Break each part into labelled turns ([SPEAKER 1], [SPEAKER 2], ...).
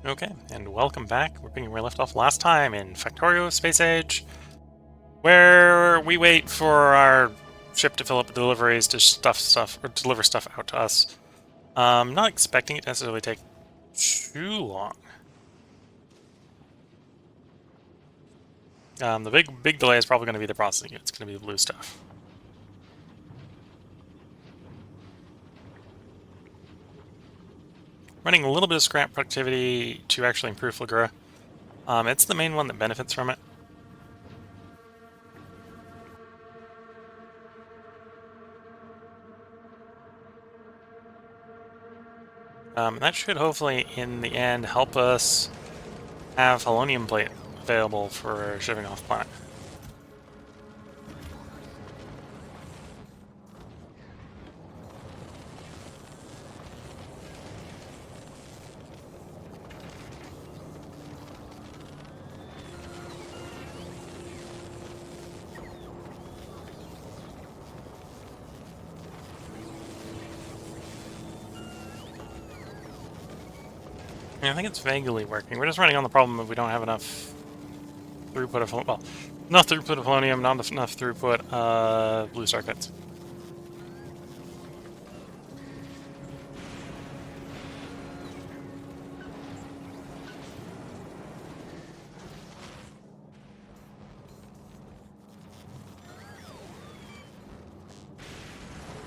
[SPEAKER 1] Okay, and welcome back. We're being where we left off last time in Factorio Space Age, where we wait for our ship to fill up with deliveries to deliver stuff out to us. Not expecting it to necessarily take too long. The big delay is probably going to be the processing. It's going to be the blue stuff. Running a little bit of scrap productivity to actually improve Flagra. It's the main one that benefits from it. That should hopefully, in the end, help us have Halonium plate available for shipping off planet. Yeah, I think it's vaguely working. We're just running on the problem of we don't have enough throughput of, well, enough throughput of polonium, not enough throughput blue circuits.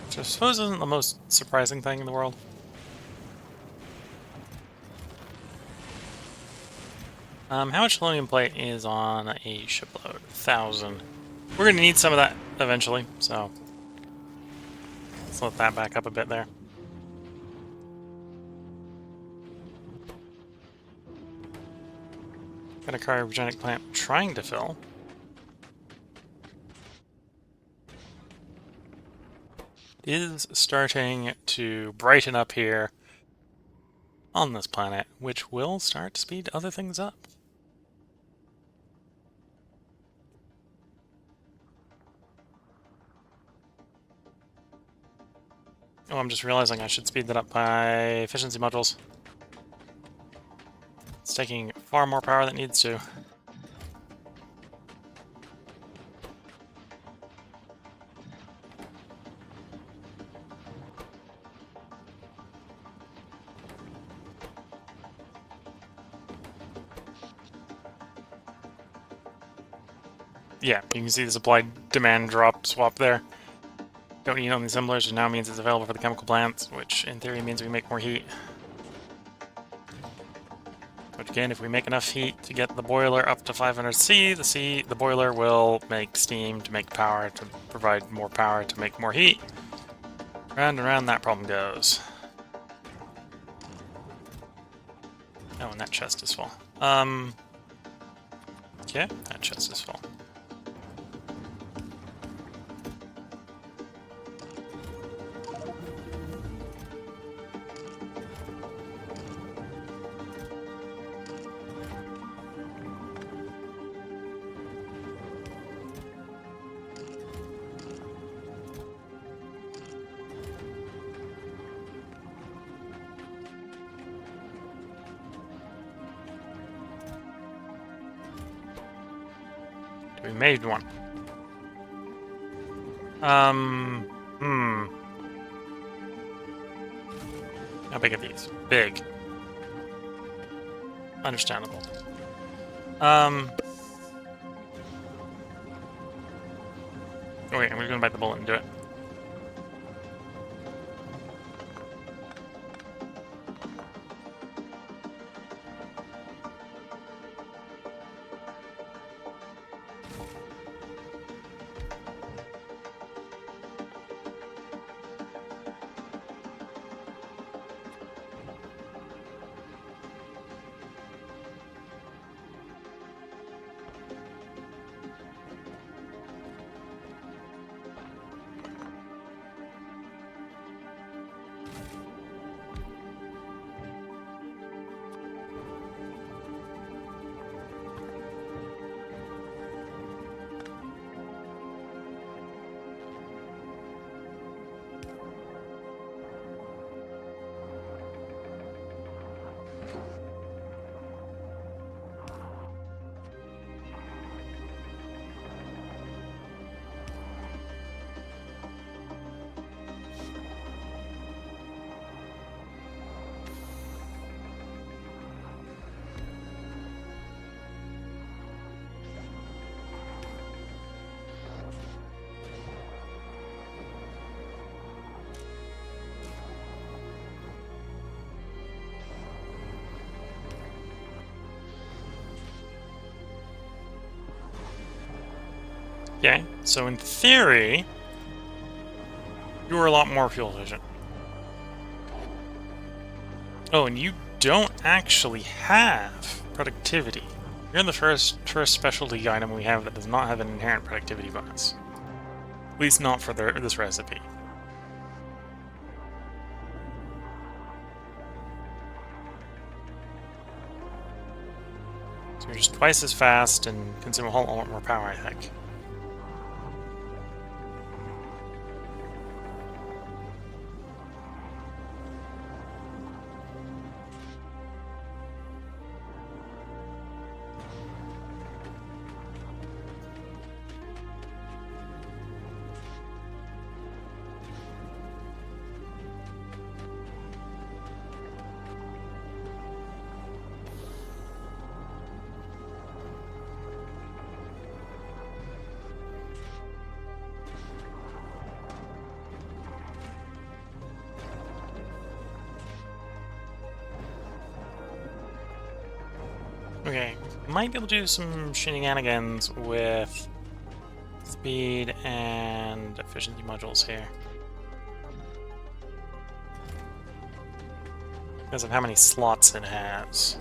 [SPEAKER 1] Which I suppose isn't the most surprising thing in the world. How much polonium plate is on a shipload? 1,000. We're going to need some of that eventually, so let's let that back up a bit there. Got a cryogenic plant trying to fill. It is starting to brighten up here on this planet, which will start to speed other things up. Oh, I'm just realizing I should speed that up by efficiency modules. It's taking far more power than it needs to. Yeah, you can see the supply-demand drop swap there. Don't need only assemblers, which now means it's available for the chemical plants, which in theory means we make more heat. Which again, if we make enough heat to get the boiler up to 500C, the boiler will make steam to make power, to provide more power to make more heat. Round and round that problem goes. Oh, and that chest is full. Yeah, that chest is full. We made one. How big are these? Big. Understandable. Okay, I'm gonna bite the bullet and do it. Okay, so in theory, you are a lot more fuel efficient. Oh, and you don't actually have productivity. You're the first specialty item we have that does not have an inherent productivity bonus. At least not for this recipe. So you're just twice as fast and consume a whole lot more power, I think. Okay, might be able to do some shenanigans with speed and efficiency modules here. Because of how many slots it has.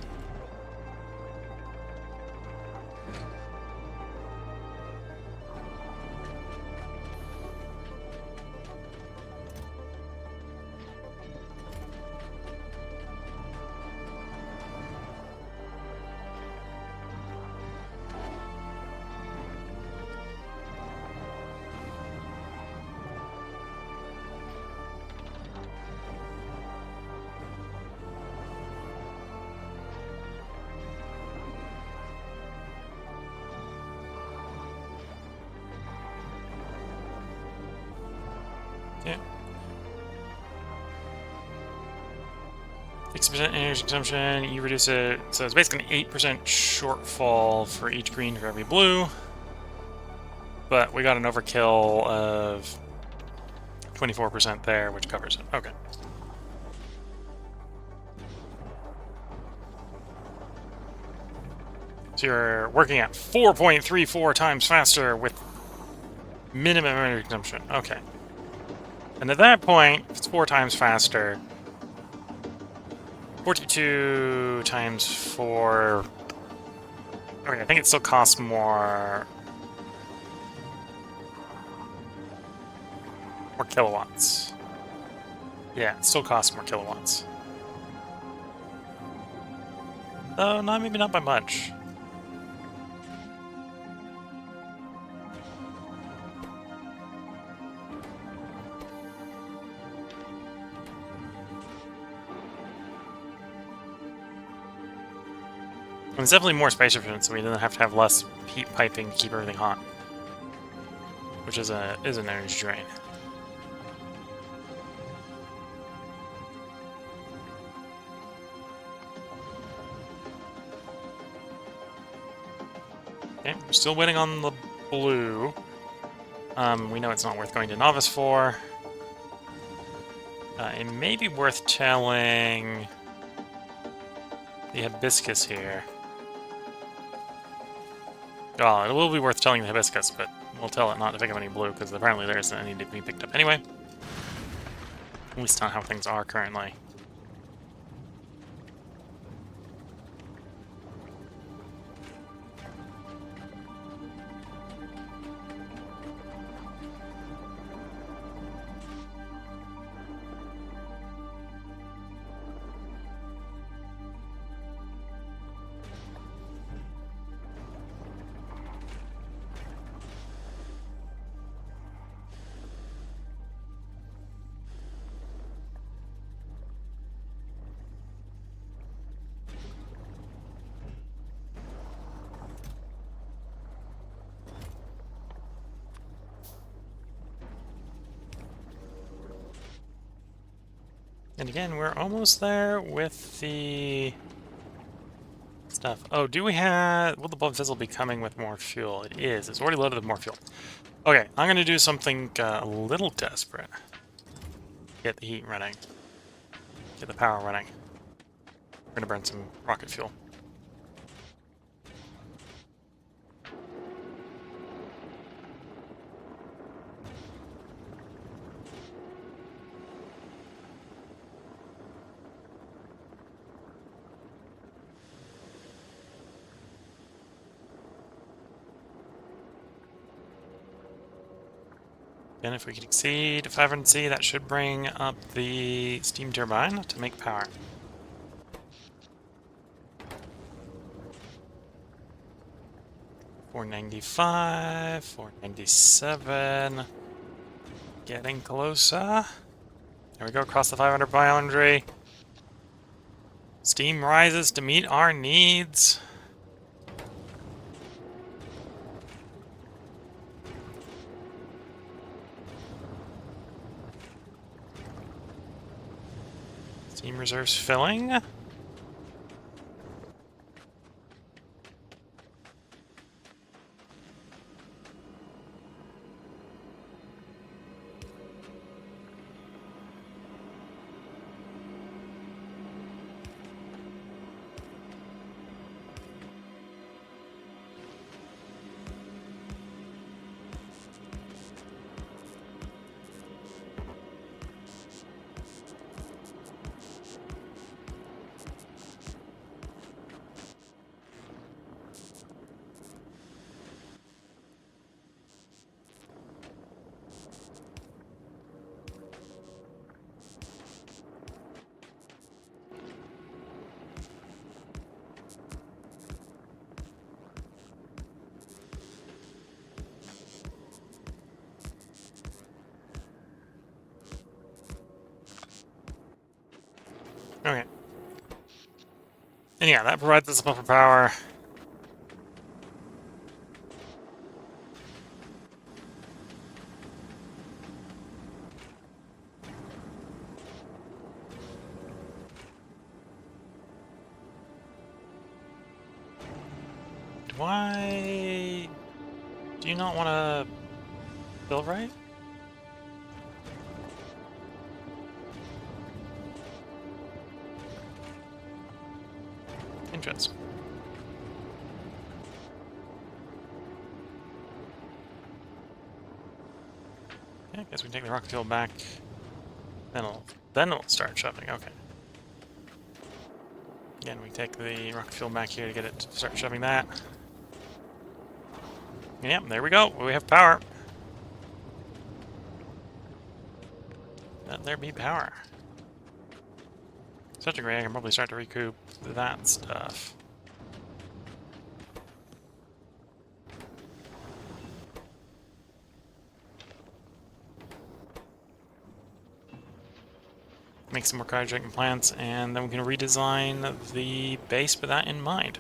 [SPEAKER 1] Yeah. 6% energy consumption, you reduce it, so it's basically an 8% shortfall for each green for every blue. But we got an overkill of 24% there, which covers it. Okay. So you're working at 4.34 times faster with minimum energy consumption. Okay. And at that point, if it's 4 times faster, 42 times 4... Okay, I think it still costs more kilowatts. Yeah, it still costs more kilowatts. Oh, no, maybe not by much. It's definitely more space efficient, so we don't have to have less heat piping to keep everything hot, which is an energy drain. Okay, we're still waiting on the blue. We know it's not worth going to novice for. It may be worth telling the hibiscus here. Oh, it will be worth telling the hibiscus, but we'll tell it not to pick up any blue, because apparently there isn't any to be picked up anyway. At least not how things are currently. And again, we're almost there with the stuff. Oh, do we have... Will the blood fizzle be coming with more fuel? It is. It's already loaded with more fuel. Okay, I'm going to do something a little desperate. Get the heat running. Get the power running. We're going to burn some rocket fuel. And if we could exceed 500C, that should bring up the steam turbine to make power. $495, $497. Getting closer. There we go, across the 500 boundary. Steam rises to meet our needs. Steam reserves filling. Okay. And yeah, that provides us a buffer power. Do you not want to build right? Interesting. Yeah, I guess we can take the rocket fuel back. Then it'll start shoving. Okay. Again, we take the rocket fuel back here to get it to start shoving that. Yep, there we go. We have power. Let there be power. Such a great, I can probably start to recoup that stuff. Make some more cryogenic plants, and then we can redesign the base with that in mind.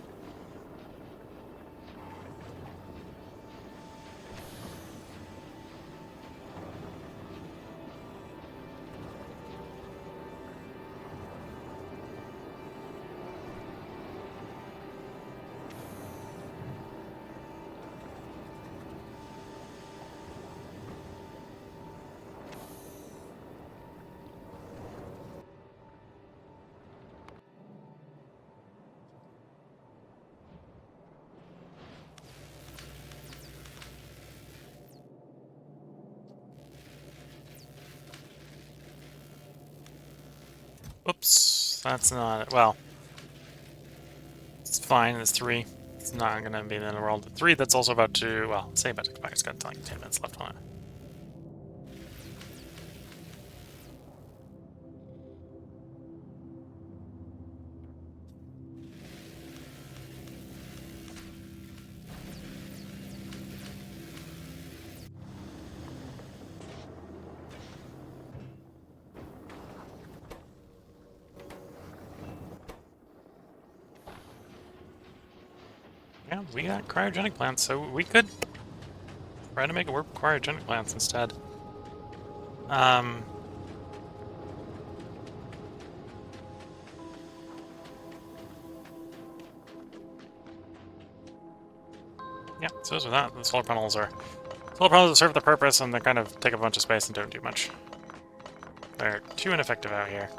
[SPEAKER 1] Oops, that's not, well, it's fine, it's 3. It's not going to be the end of the world. 3, that's also about to, well, say about to come back. It's got like 10 minutes left on it. Yeah, we got cryogenic plants, so we could try to make it work with cryogenic plants instead. Yeah, so as with that, the solar panels serve the purpose, and they kind of take up a bunch of space and don't do much. They're too ineffective out here.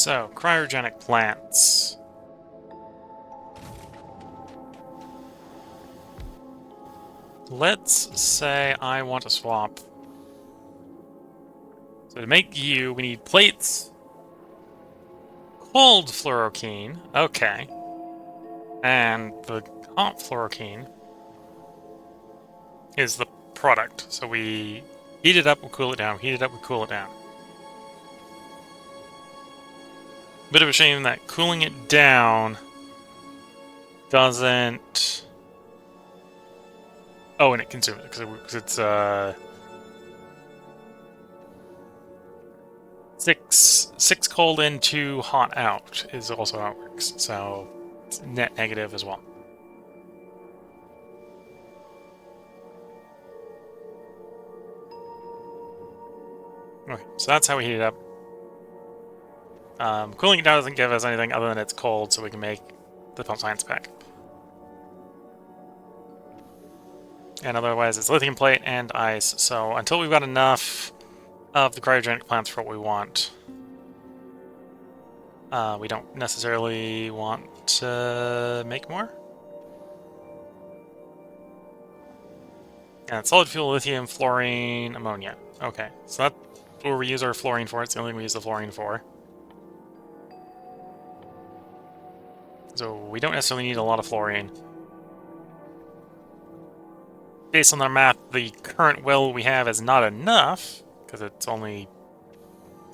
[SPEAKER 1] So, cryogenic plants. Let's say I want to swap. So to make you, we need plates. Cold fluorokine. Okay. And the hot fluorokine is the product. So we heat it up, we cool it down. Heat it up, we cool it down. Bit of a shame that cooling it down doesn't... Oh, and it consumes it because it's six cold in, 2 hot out is also how it works. So it's net negative as well. Okay, so that's how we heat it up. Cooling it down doesn't give us anything other than it's cold, so we can make the pump science pack. And otherwise it's lithium plate and ice. So until we've got enough of the cryogenic plants for what we want, we don't necessarily want to make more. And solid fuel, lithium, fluorine, ammonia. Okay, so that's where we use our fluorine for. It's the only thing we use the fluorine for. So we don't necessarily need a lot of fluorine. Based on our math, the current well we have is not enough, because it's only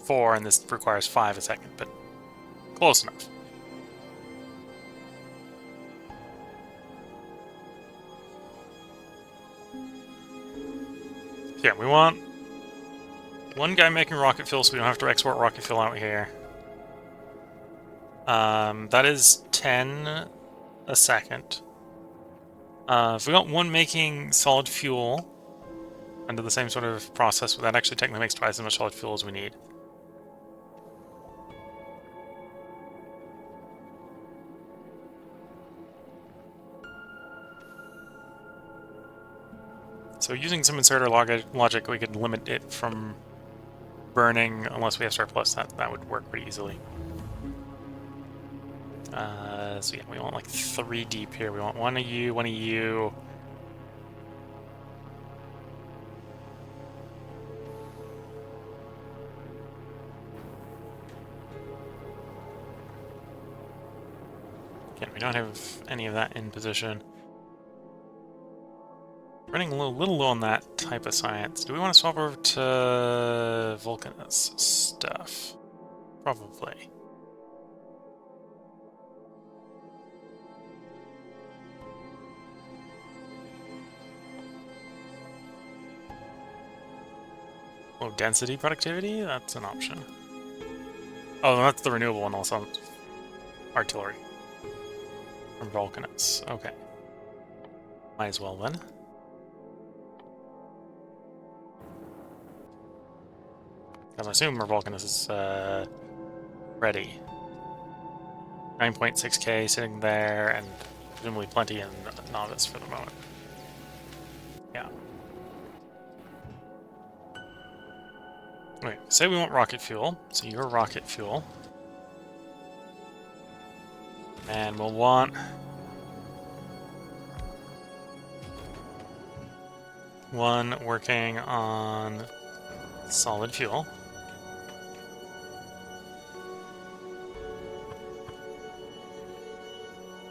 [SPEAKER 1] 4 and this requires 5 a second, but close enough. Yeah, we want one guy making rocket fuel so we don't have to export rocket fuel out here. That is 10 a second. If we got one making solid fuel under the same sort of process, that actually technically makes twice as much solid fuel as we need. So using some inserter logic, we could limit it from burning unless we have surplus. That would work pretty easily. So yeah, we want like 3 deep here. We want 1 of you, 1 of you. Again, we don't have any of that in position. Running a little low on that type of science. Do we want to swap over to Vulcanus stuff? Probably. Low density productivity? That's an option. Oh, that's the renewable one also. Artillery. From Vulcanus. Okay. Might as well then. Because I assume our Vulcanus is ready. 9.6k sitting there, and presumably plenty in Novice for the moment. Yeah. Wait, say we want rocket fuel, so you're rocket fuel. And we'll want one working on solid fuel.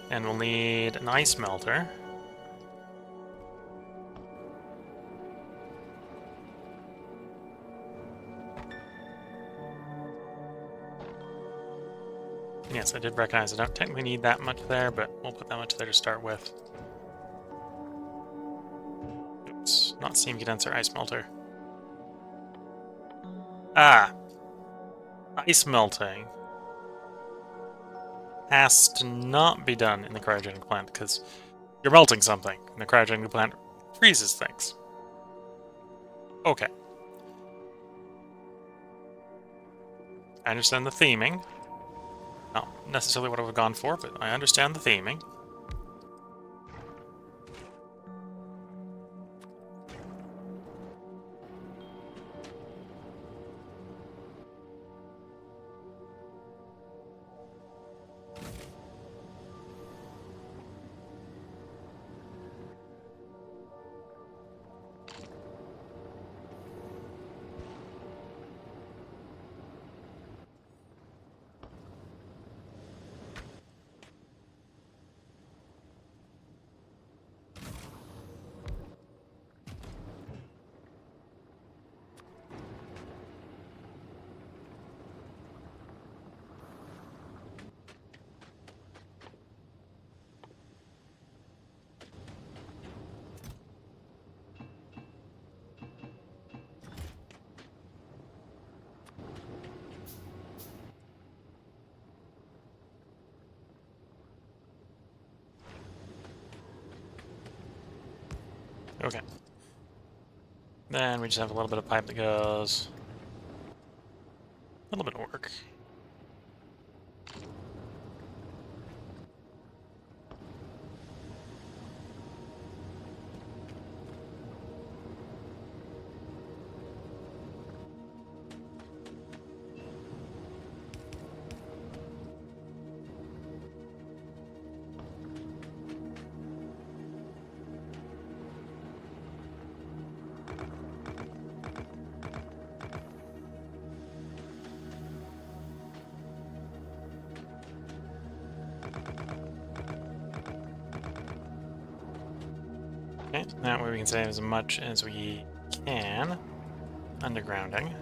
[SPEAKER 1] And we'll need an ice melter. Yes, I did recognize I don't technically need that much there, but we'll put that much there to start with. Oops, not steam condenser, ice melter. Ah! Ice melting has to not be done in the cryogenic plant, because you're melting something, and the cryogenic plant freezes things. Okay. I understand the theming. Not necessarily what I would have gone for, but I understand the theming. Okay. Then we just have a little bit of pipe that goes. A little bit of work. Okay, that way we can save as much as we can undergrounding.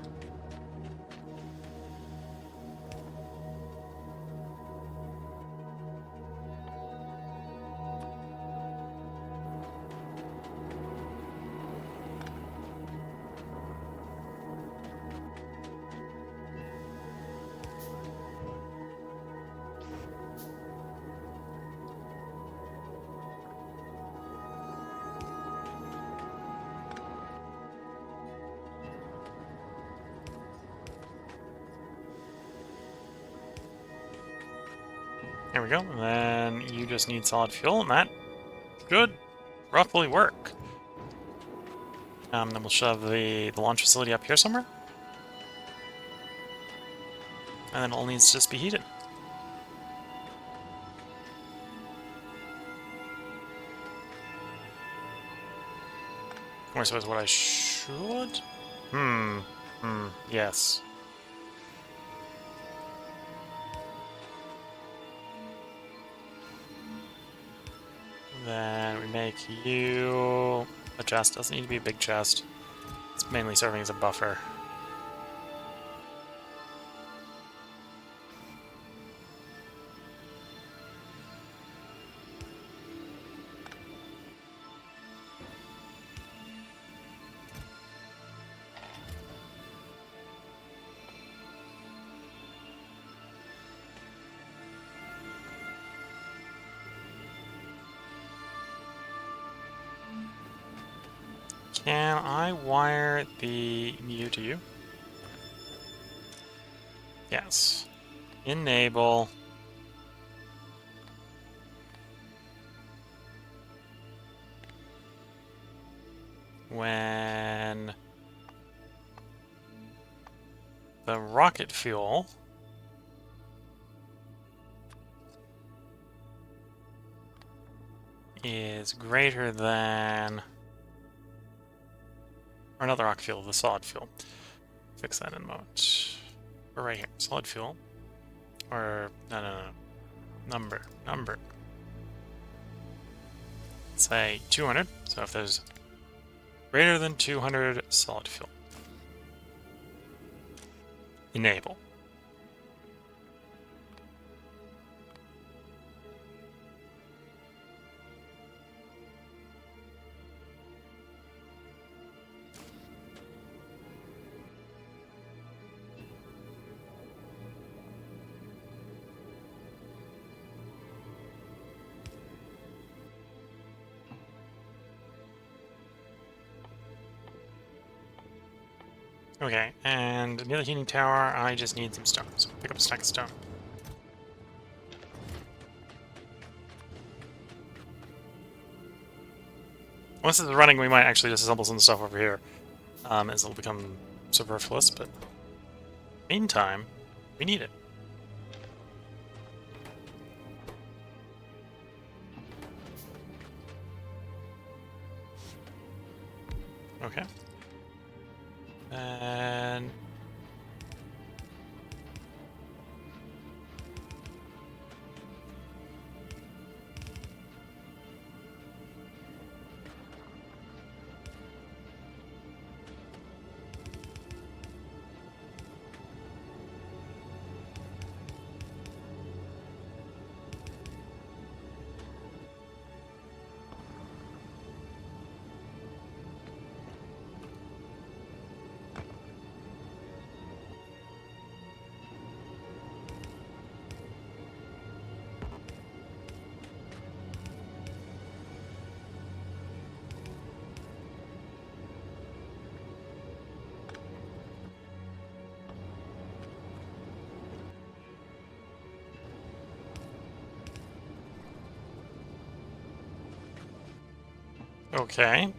[SPEAKER 1] There we go. And then you just need solid fuel, and that should roughly work. Then we'll shove the launch facility up here somewhere. And then it all needs to just be heated. Or I suppose what I should? Yes. Then we make you a chest. Doesn't need to be a big chest. It's mainly serving as a buffer. Can I wire the you to you? Yes. Enable. When the rocket fuel is greater than, or not the rocket fuel, the solid fuel. Fix that in a moment. Or right here, solid fuel. Or, no. Number. Say 200. So if there's greater than 200 solid fuel. Enable. Okay, and near the heating tower, I just need some stone. So pick up a stack of stone. Once this is running, we might actually disassemble some stuff over here, as it'll become superfluous, but meantime, we need it. Okay. And Okay.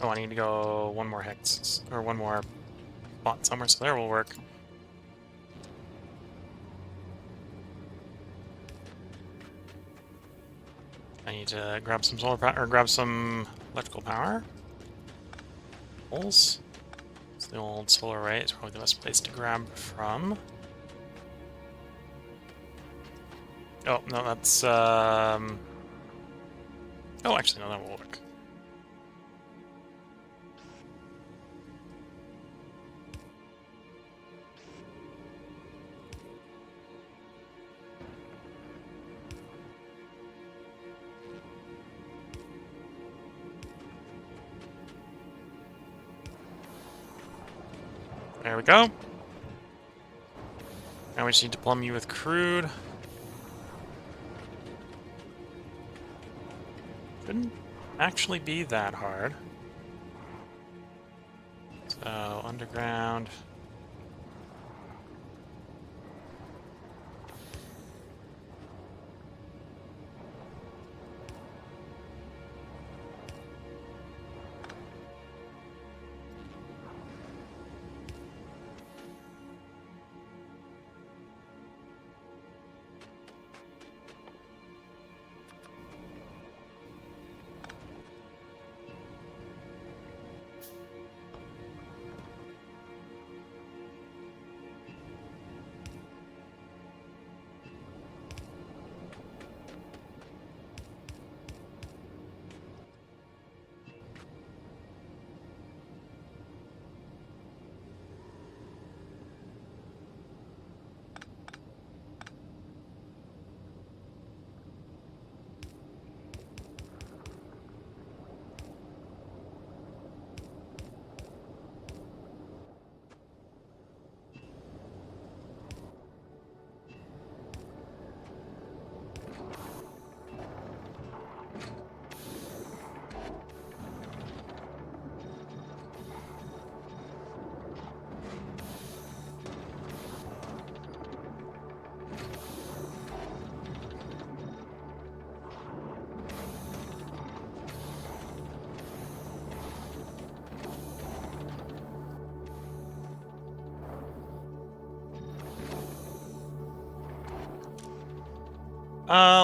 [SPEAKER 1] Oh, I need to go one more hex, or one more spot somewhere, so there will work. I need to grab some solar power, or grab some electrical power. Poles. So the old solar array is probably the best place to grab from. Oh, no, that's, oh, actually, no, that will work. There we go. Now we just need to plumb you with crude. Shouldn't actually be that hard. So, underground.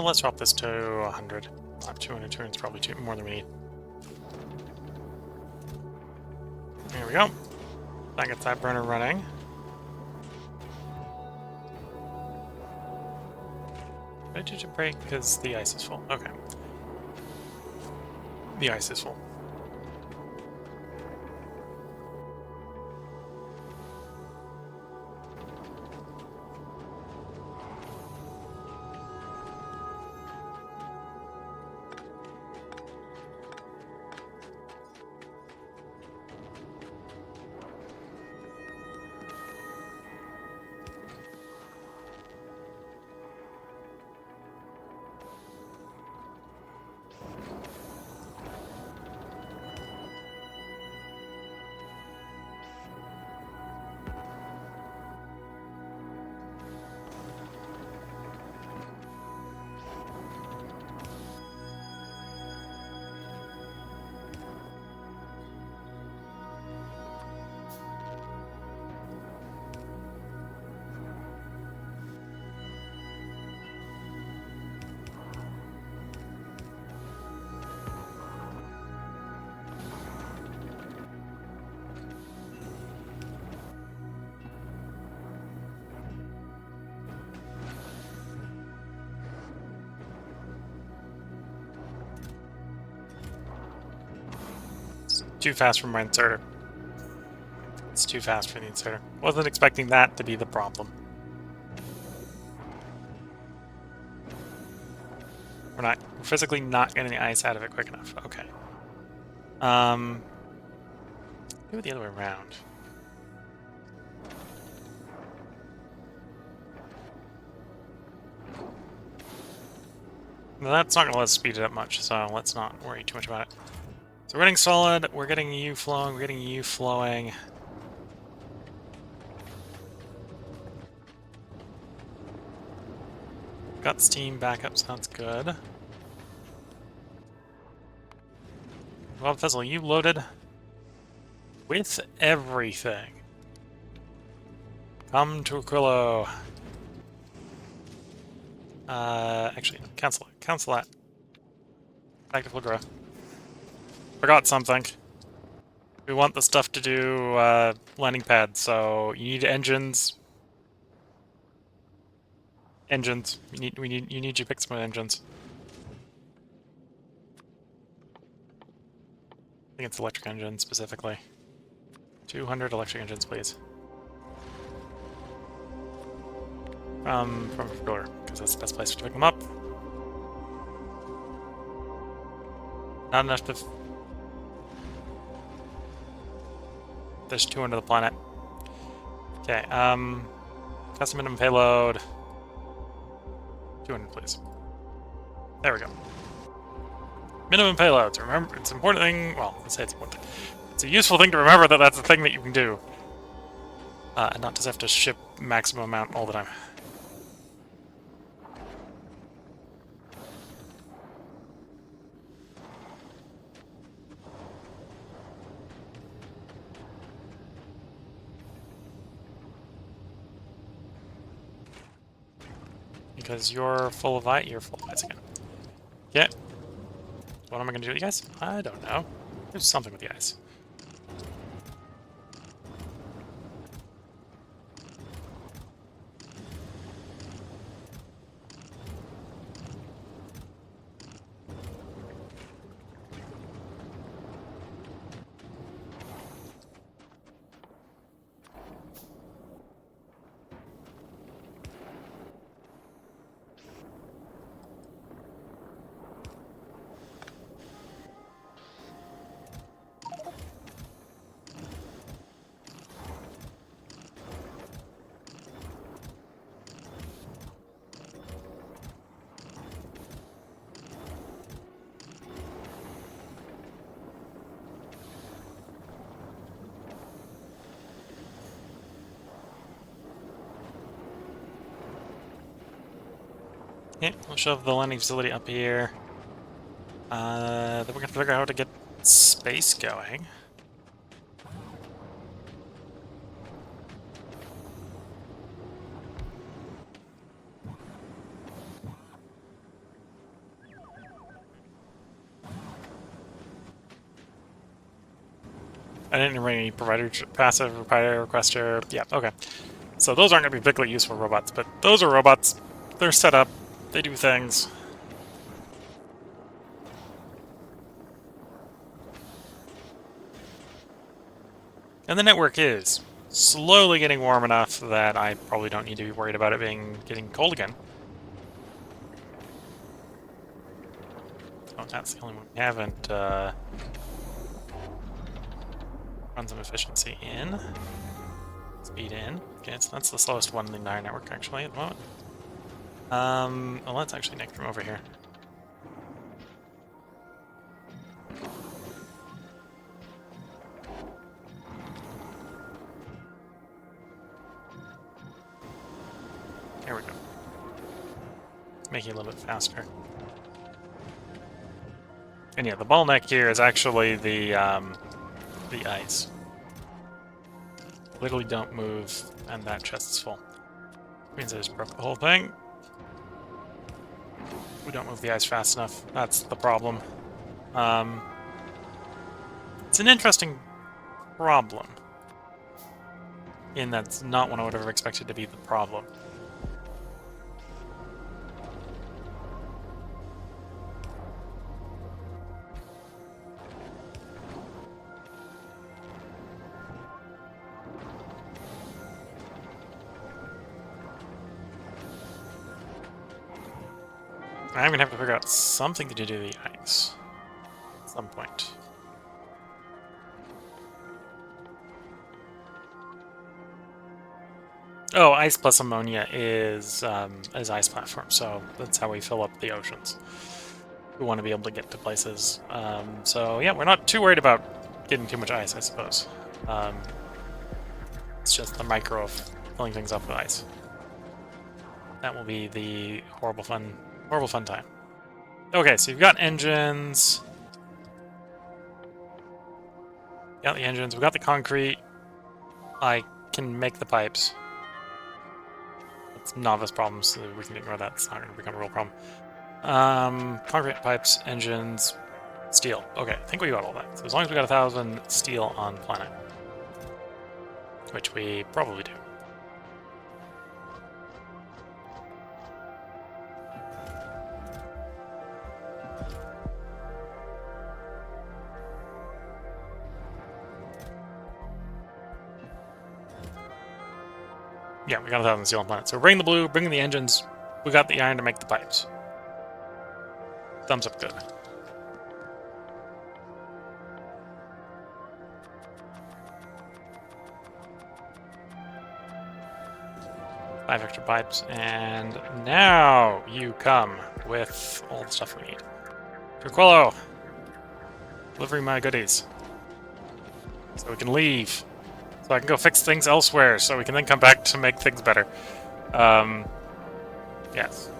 [SPEAKER 1] Let's drop this to 100. 200 turns, probably more than we need. There we go. That gets that burner running. Why did it break? Because the ice is full. Okay. The ice is full. Too fast for my inserter. It's too fast for the inserter. Wasn't expecting that to be the problem. We're physically not getting the ice out of it quick enough. Okay. Do it the other way around. No, that's not going to let us speed it up much, so let's not worry too much about it. So we're getting solid, we're getting U flowing, we're getting U flowing. Got steam backup, sounds good. Well, Fizzle, you loaded with everything. Come to Aquilo. Actually, cancel it. Cancel that. Back to full grow. Forgot something. We want the stuff to do landing pads, so you need engines. Engines. You need you pick some engines. I think it's electric engines specifically. 200 electric engines, please. From a filler, because that's the best place to pick them up. Not enough to... There's 200 the planet. Okay, custom minimum payload. 200, please. There we go. Minimum payloads. Remember, it's an important thing. Well, let's say it's important. It's a useful thing to remember that that's a thing that you can do. And not just have to ship maximum amount all the time. Because you're full of ice, you're full of ice again. Yeah. What am I going to do with you guys? I don't know. There's something with the ice. Yeah, we'll shove the landing facility up here. Then we're gonna figure out how to get space going. I didn't bring any provider passive provider requester. Yeah, okay. So those aren't going to be particularly useful robots, but those are robots. They're set up. They do things. And the network is slowly getting warm enough that I probably don't need to be worried about it getting cold again. Oh, that's the only one we haven't run some efficiency in. Speed in. Okay, so that's the slowest one in the entire network actually at the moment. Well, let's actually nick from over here. There we go. Make it a little bit faster. And yeah, the bottleneck here is actually the ice. Literally don't move, and that chest is full. Means I just broke the whole thing. We don't move the ice fast enough. That's the problem. It's an interesting problem. In that's not what I would have expected to be the problem. I'm gonna have to figure out something to do with the ice at some point. Oh, ice plus ammonia is ice platform, so that's how we fill up the oceans. We want to be able to get to places. So yeah, we're not too worried about getting too much ice, I suppose. It's just the micro of filling things up with ice. That will be the horrible fun time. Okay, so you've got engines. Got the engines, we got the concrete. I can make the pipes. It's novice problems, so we can ignore that. It's not going to become a real problem. Concrete, pipes, engines, steel. Okay, I think we got all that. So as long as we got 1,000 steel on planet, which we probably do. Yeah, we got 1,000 steel on planet. So bring the blue, bring the engines. We got the iron to make the pipes. Thumbs up good. Five extra pipes, and now you come with all the stuff we need. Aquilo, delivering my goodies. So we can leave. So I can go fix things elsewhere, so we can then come back to make things better. Yes.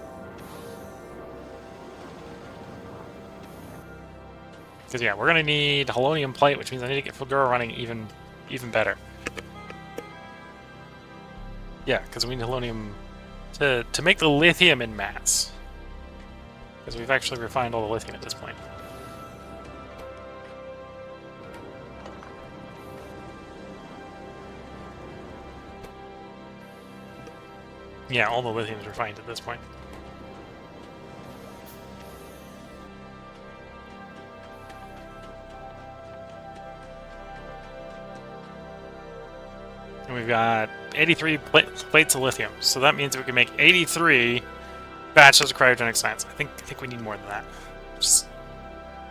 [SPEAKER 1] Because yeah, we're gonna need halonium plate, which means I need to get Factorio running even better. Yeah, because we need halonium to make the lithium in mass. Because we've actually refined all the lithium at this point. Yeah, all the lithium is refined at this point. And we've got 83 plates of lithium, so that means we can make 83 batches of cryogenic science. I think we need more than that,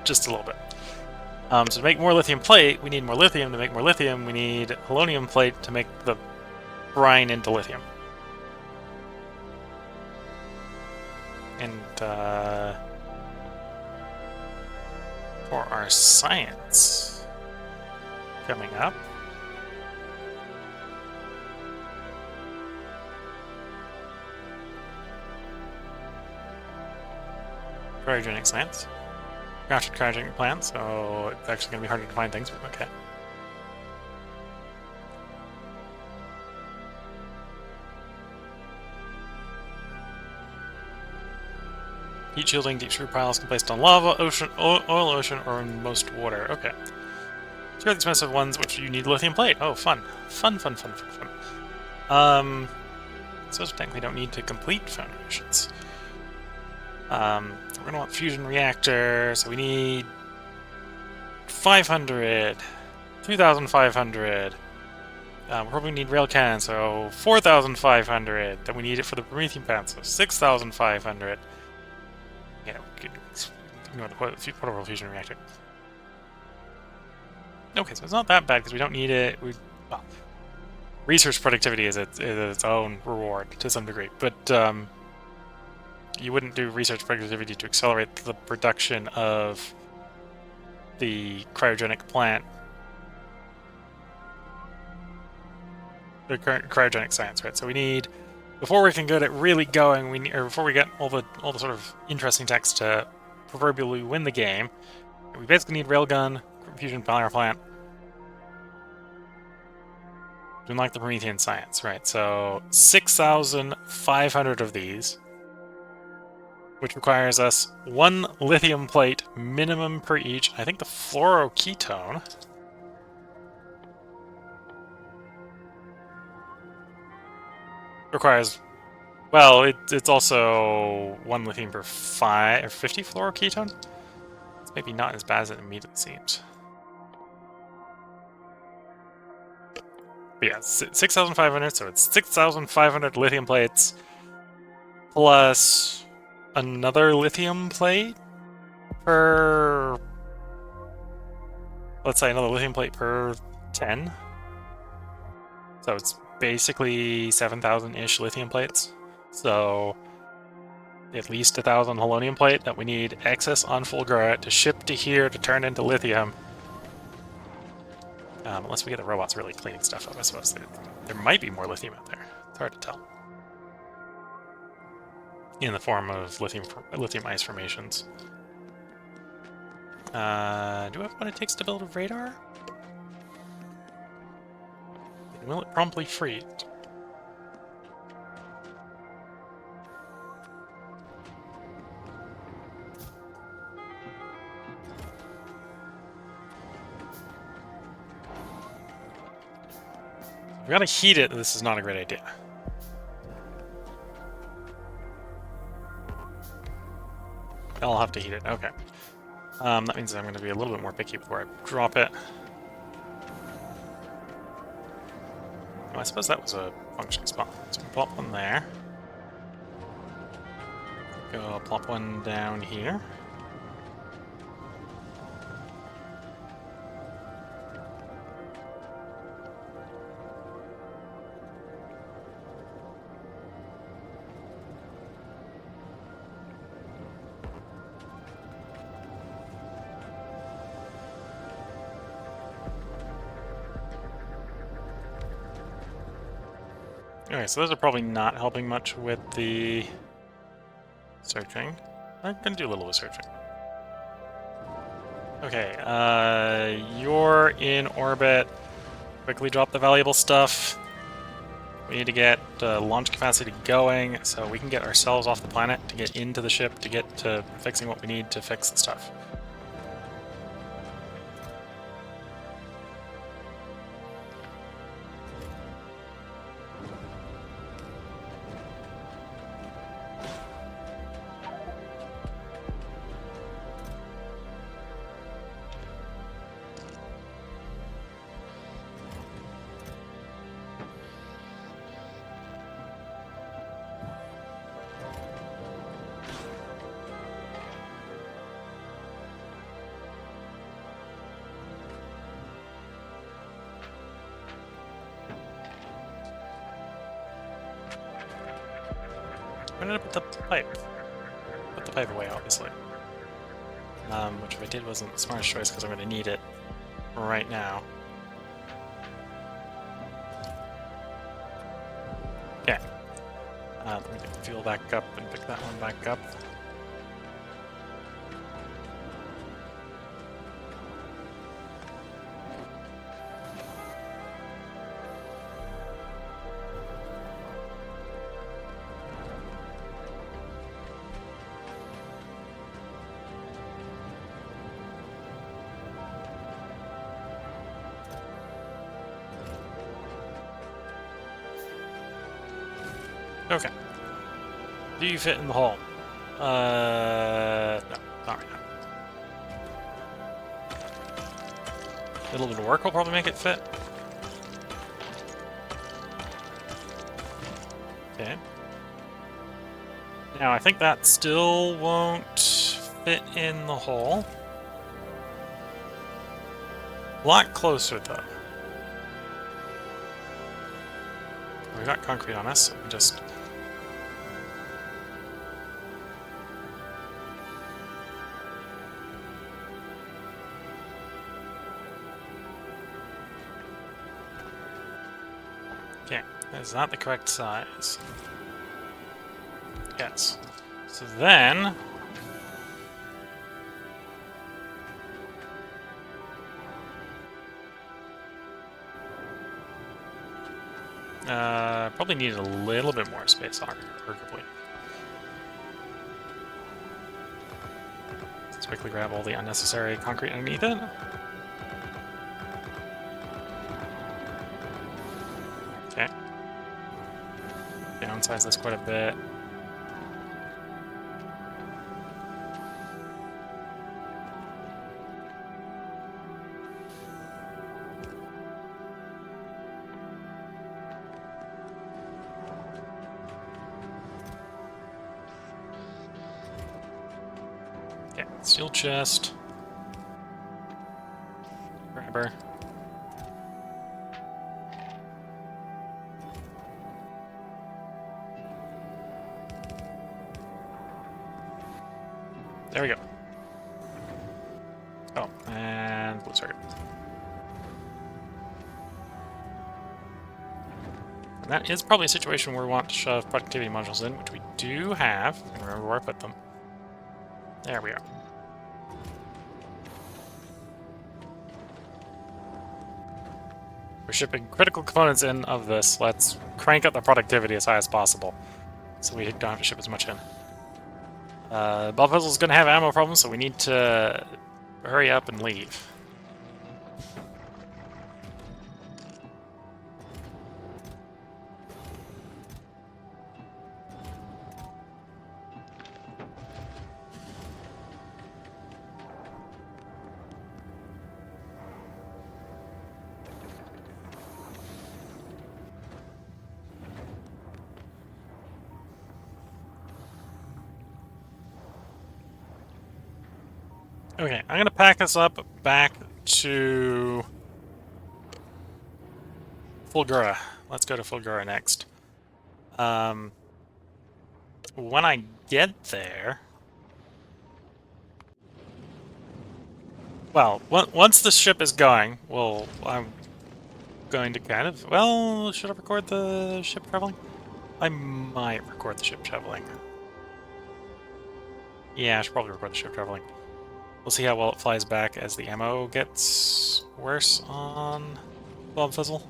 [SPEAKER 1] just a little bit. So to make more lithium plate, we need more lithium. To make more lithium, we need halonium plate to make the brine into lithium. And for our science coming up, cryogenic science. Crafted cryogenic plant, so it's actually going to be harder to find things, but okay. Heat shielding, deep screw piles can be placed on lava, ocean, oil ocean, or in most water. Okay. Two of the expensive ones, which you need lithium plate. Oh, fun. Fun. So technically don't need to complete foundations. We're going to want fusion reactor, so we need 500, 2,500. We probably need rail cannon, so 4,500. Then we need it for the Promethean plant, so 6,500. Yeah, we could ignore the portable fusion reactor. Okay, so it's not that bad because we don't need it. Well, research productivity is its own reward to some degree, but you wouldn't do research productivity to accelerate the production of the cryogenic plant. The current cryogenic science, right? So we need, before we can get it really going, before we get all the sort of interesting techs to proverbially win the game, we basically need railgun, fusion power plant, to unlock the Promethean science, right? So 6,500 of these, which requires us 1 lithium plate minimum per each. I think the fluoroketone requires, well, it's also 1 lithium per 50 fluoroketone. It's maybe not as bad as it immediately seems. But yeah, 6,500, so it's 6,500 lithium plates plus another lithium plate per, let's say another lithium plate per 10. So it's basically 7,000-ish lithium plates. So at least 1,000 halonium plate that we need excess on Fulgura to ship to here to turn into lithium. Unless we get the robots really cleaning stuff up, I suppose. There might be more lithium out there. It's hard to tell. In the form of lithium ice formations. Do I have what it takes to build a radar? Will it promptly freeze? If we gotta heat it, this is not a great idea. I'll have to heat it. Okay. That means I'm going to be a little bit more picky before I drop it. Oh, I suppose that was a functioning spot. So we plop one there. Go plop one down here. Okay, so those are probably not helping much with the searching. I'm gonna do a little bit of searching. Okay, you're in orbit. Quickly drop the valuable stuff. We need to get launch capacity going so we can get ourselves off the planet to get into the ship to get to fixing what we need to fix the stuff. Where did I put the pipe? Put the pipe away, obviously. Which if I did wasn't the smartest choice because I'm going to need it right now. Okay. Let me get the fuel back up and pick that one back up. Okay. Do you fit in the hole? No, not right now. A little bit of work will probably make it fit. Okay. Now, I think that still won't fit in the hole. A lot closer, though. We got concrete on us, so we just... Okay, that's not the correct size. Yes. So then... probably needed a little bit more space, arguably. Let's quickly grab all the unnecessary concrete underneath it. Okay. Downsize this quite a bit. Okay, steel chest. Grabber. There we go. Oh, and blue circuit. And that is probably a situation where we want to shove productivity modules in, which we do have. And remember where I put them. There we are. We're shipping critical components in of this. Let's crank up the productivity as high as possible, so we don't have to ship as much in. Bell Puzzle's gonna have ammo problems, so we need to hurry up and leave. Okay, I'm gonna pack this up back to Fulgura. Let's go to Fulgura next. When I get there... Well, once the ship is going, I'm going to kind of... Well, should I record the ship traveling? I might record the ship traveling. Yeah, I should probably record the ship traveling. We'll see how well it flies back as the ammo gets worse on Bob Fizzle.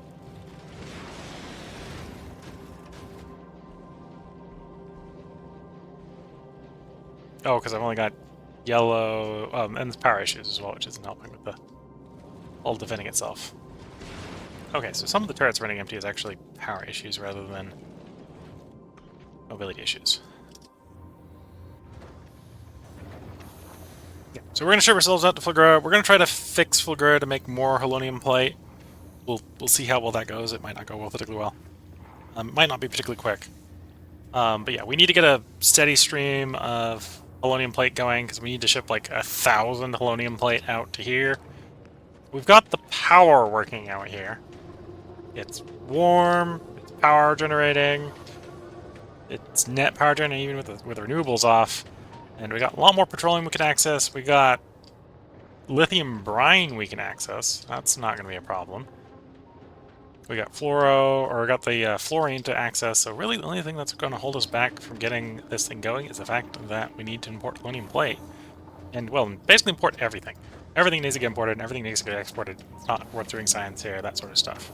[SPEAKER 1] Oh, because I've only got yellow... and there's power issues as well, which isn't helping with the hull defending itself. Okay, so some of the turrets running empty is actually power issues rather than mobility issues. Yeah, so we're going to ship ourselves out to Fulgura. We're going to try to fix Fulgura to make more Halonium plate. We'll see how well that goes. It might not go well, particularly well. It might not be particularly quick. But yeah, we need to get a steady stream of Halonium plate going, because we need to ship like 1,000 Halonium plate out to here. We've got the power working out here. It's warm, it's power generating, it's net power generating even with renewables off. And we got a lot more petroleum we can access. We got lithium brine we can access. That's not going to be a problem. We got the fluorine to access. So really the only thing that's going to hold us back from getting this thing going is the fact that we need to import Halonium plate. And, well, basically import everything. Everything needs to get imported, and everything needs to get exported. It's not worth doing science here, that sort of stuff.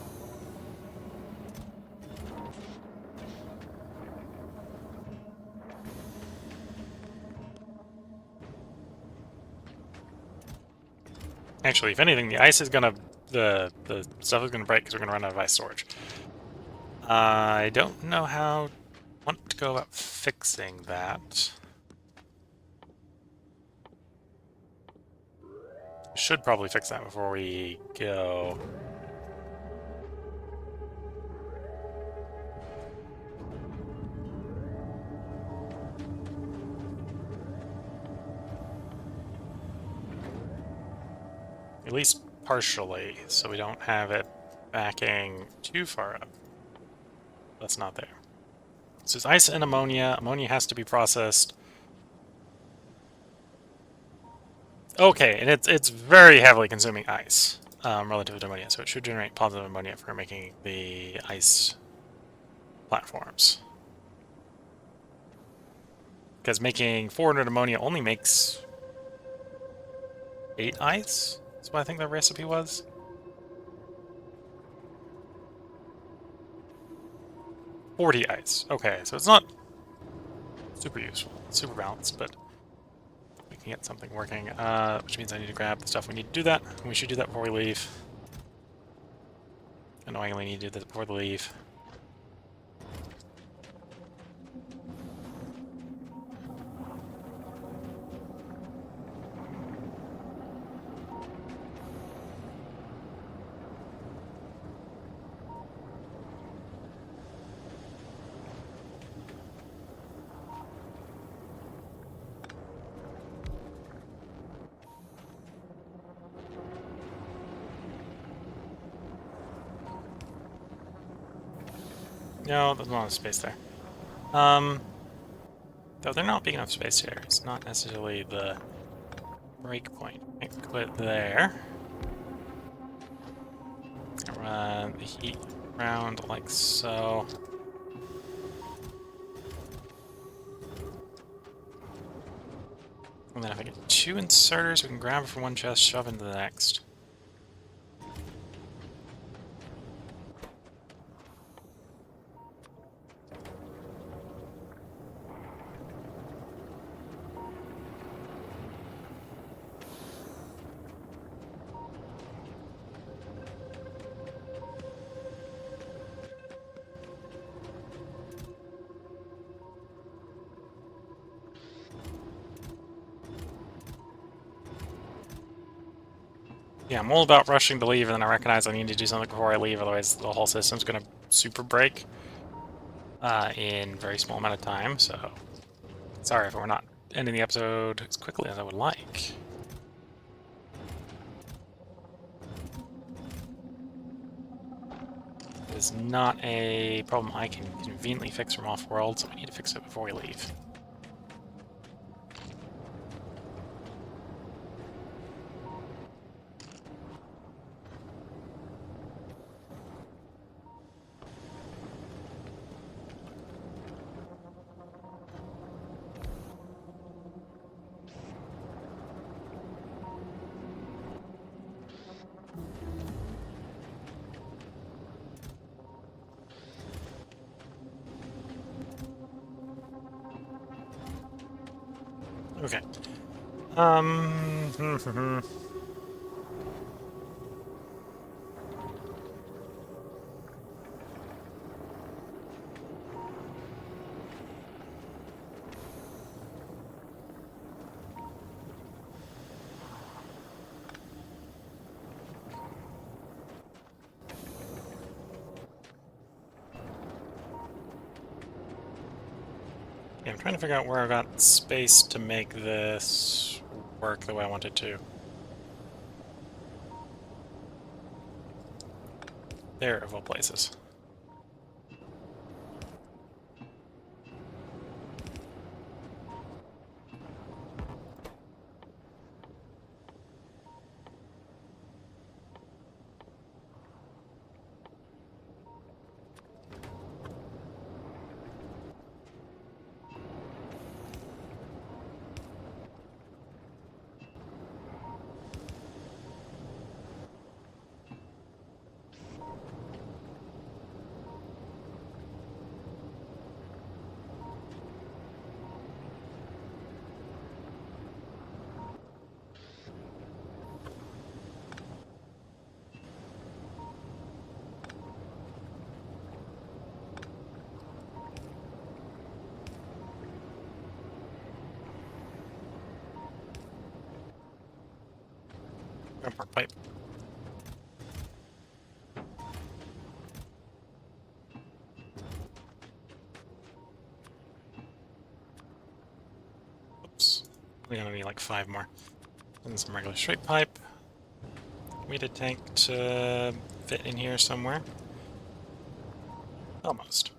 [SPEAKER 1] Actually, if anything, the ice is gonna... The stuff is gonna break because we're gonna run out of ice storage. I don't know how I want to go about fixing that. Should probably fix that before we go. At least partially, so we don't have it backing too far up. That's not there. So it's ice and ammonia. Ammonia has to be processed. Okay, and it's very heavily consuming ice relative to ammonia, so it should generate positive ammonia for making the ice platforms. Because making 400 ammonia only makes 8 ice? That's what I think the recipe was. $40 ice. Okay, so it's not super useful, super balanced, but we can get something working, which means I need to grab the stuff we need to do that, and we should do that before we leave. Annoyingly need to do that before we leave. No, there's not enough space there. Though there not being enough space here, it's not necessarily the break point. I can put it there. Run the heat around like so. And then if I get 2 inserters, we can grab it from one chest, shove into the next. Yeah, I'm all about rushing to leave, and then I recognize I need to do something before I leave, otherwise the whole system's going to super break in a very small amount of time, so sorry if we're not ending the episode as quickly as I would like. It is not a problem I can conveniently fix from off-world, so we need to fix it before we leave. Okay. Yeah, I'm trying to figure out where I got space to make this work the way I want it to. There, of all places. More pipe. Oops. We're gonna need like 5 more. And some regular straight pipe. We need a tank to fit in here somewhere. Almost.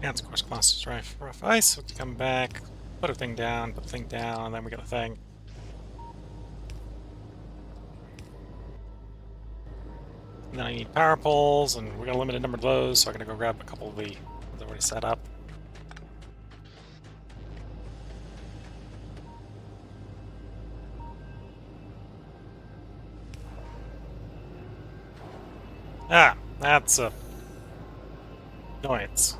[SPEAKER 1] Yeah, it's of course class is rough ice. We can come back, put a thing down, and then we get a thing. And then I need power poles, and we got a limited number of those, so I'm gonna go grab a couple of the ones already set up. Ah, that's a annoyance.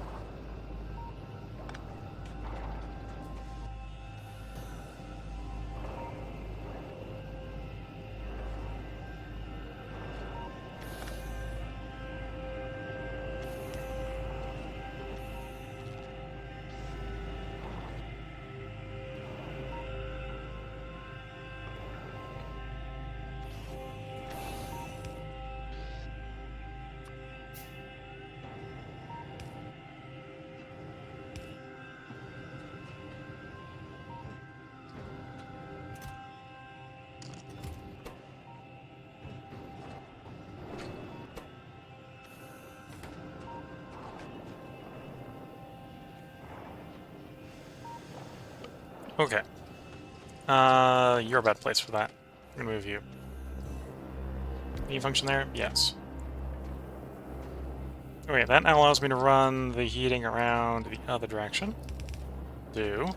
[SPEAKER 1] Okay. You're a bad place for that. I'm gonna move you. Can you function there? Yes. Okay, that now allows me to run the heating around the other direction. Do.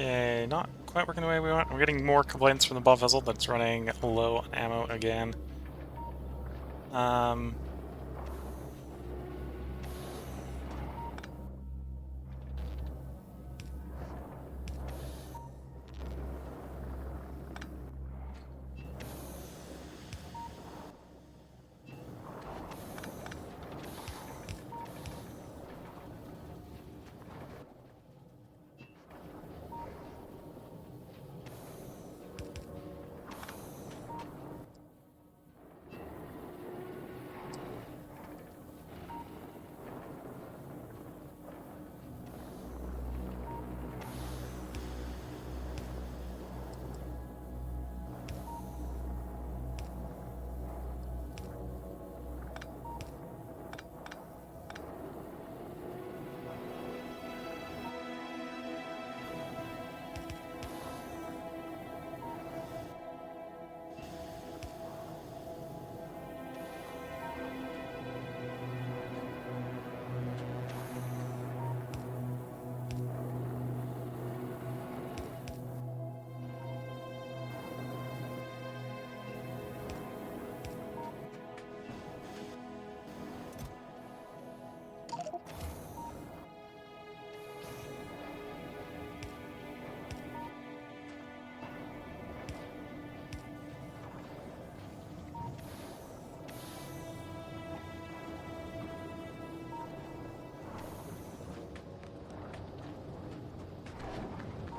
[SPEAKER 1] Okay, not quite working the way we want. We're getting more complaints from the ball vessel that's running low on ammo again.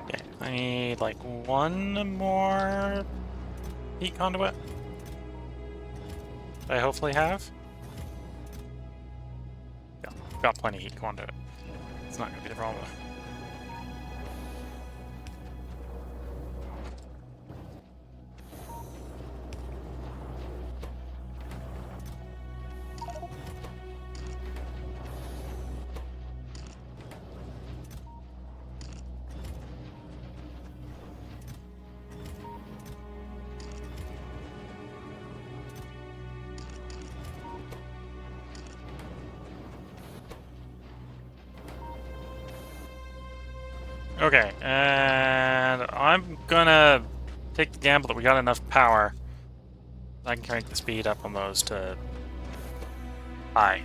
[SPEAKER 1] Okay, I need like one more heat conduit. I hopefully have. Yeah, got plenty of heat conduit. It's not gonna be the problem. Okay, and I'm gonna take the gamble that we got enough power. I can crank the speed up on those to high.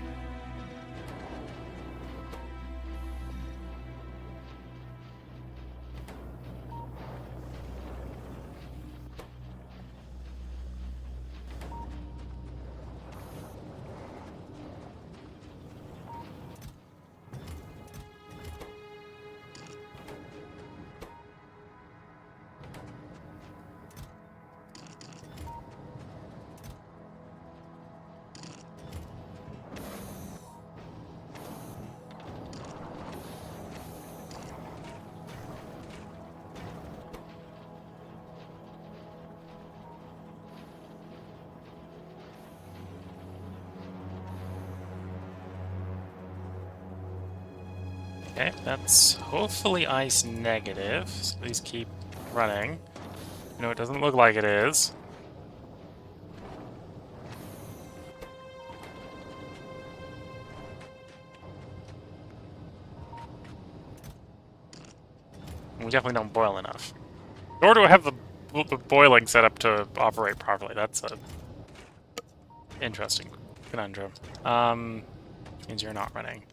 [SPEAKER 1] Okay, that's hopefully ice negative, so please keep running. You know, it doesn't look like it is. We definitely don't boil enough. Nor do I have the boiling set up to operate properly. That's a interesting conundrum. Which means you're not running.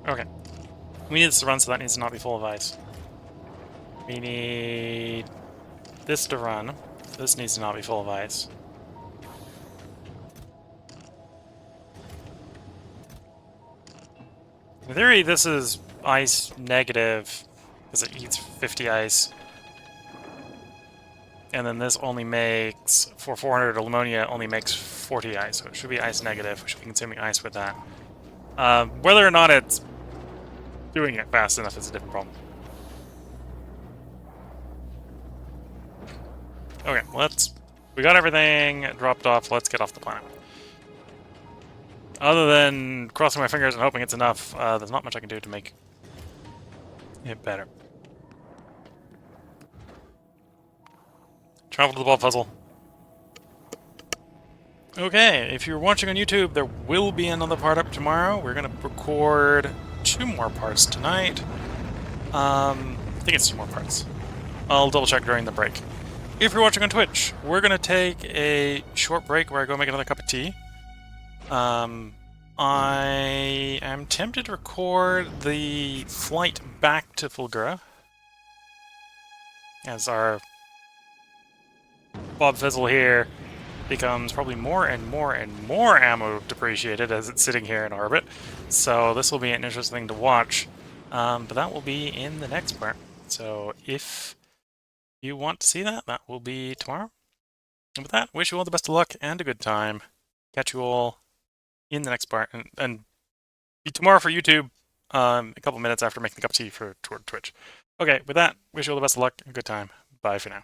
[SPEAKER 1] Okay. We need this to run, so that needs to not be full of ice. We need this to run. So this needs to not be full of ice. In theory, this is ice negative, because it eats 50 ice. And then this only makes, for 400 ammonia, only makes 40 ice, so it should be ice negative. We should be consuming ice with that. Whether or not it's doing it fast enough is a different problem. Okay, we got everything dropped off, let's get off the planet. Other than crossing my fingers and hoping it's enough, there's not much I can do to make it better. Travel to the ball puzzle. Okay, if you're watching on YouTube, there will be another part up tomorrow. We're going to record 2 more parts tonight. I think it's 2 more parts. I'll double check during the break. If you're watching on Twitch, we're going to take a short break where I go make another cup of tea. I am tempted to record the flight back to Fulgura, as our Bob Fizzle here becomes probably more and more and more ammo depreciated as it's sitting here in orbit. So this will be an interesting thing to watch, but that will be in the next part. So if you want to see that, that will be tomorrow. And with that, wish you all the best of luck and a good time. Catch you all in the next part, and be tomorrow for YouTube, a couple minutes after making the cup of tea for Twitch. Okay, with that, wish you all the best of luck and a good time. Bye for now.